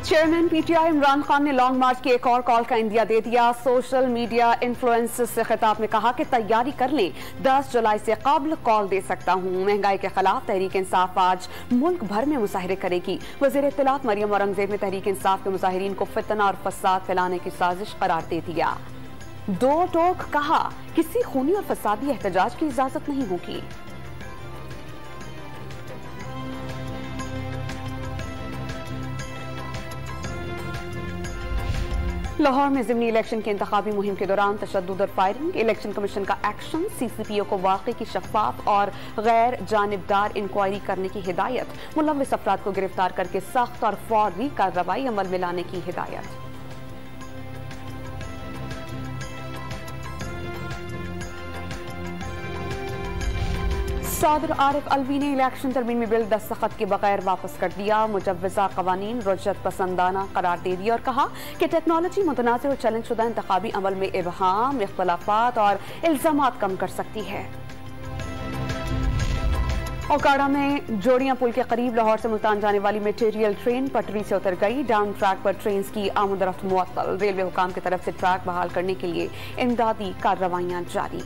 Chairman PTI Imran Khan ने long मार्च की एक और कॉल का इंदिया दे दिया। सोशल मीडिया इन्फ्लुएंसर्स से खिताब में कहा कि तैयारी कर लें, 10 जुलाई से कब्ल कॉल दे सकता हूं। महंगाई के खिलाफ तहरीक इंसाफ आज मुल्क भर में मुजाहरे करेगी। वजीर इत्तलात मरियम औरंगजेब ने तहरीक इंसाफ के मुजाहिरीन को फितना और फसाद फैलाने की साजिश करार दे दिया। दो टोक कहा, किसी खूनी और फसादी एहतजाज की इजाजत नहीं होगी। लाहौर में ज़िमनी इलेक्शन के इंतखाबी मुहिम के दौरान तशद्दुद और फायरिंग, इलेक्शन कमीशन का एक्शन, सीसीपीओ को वाकई की शफाफ और गैर जानिबदार इंक्वायरी करने की हिदायत, मुलव्विस अफराद को गिरफ्तार करके सख्त और फौरी कार्रवाई अमल में लाने की हिदायत। सदर आरिफ अलवी ने इलेक्शन तरमीमी बिल दस्तखत के बगैर वापस कर दिया। मुजव्वजा कवानीन रुज्जत पसंदाना करार दे दिया और कहा कि टेक्नोलॉजी मुतनाज़िर और चैलेंज शुदा इंतखाबी अमल में इबहाम, इख्तलाफात और इल्जामात कम कर सकती है। ओकाड़ा में जोड़ियां पुल के करीब लाहौर से मुल्तान जाने वाली मटेरियल ट्रेन पटरी से उतर गई। डाउन ट्रैक पर ट्रेन की आमद-रफ्त मुअत्तल। रेलवे हुकाम की तरफ से ट्रैक बहाल करने के लिए इमदादी कार्रवाइयां जारी।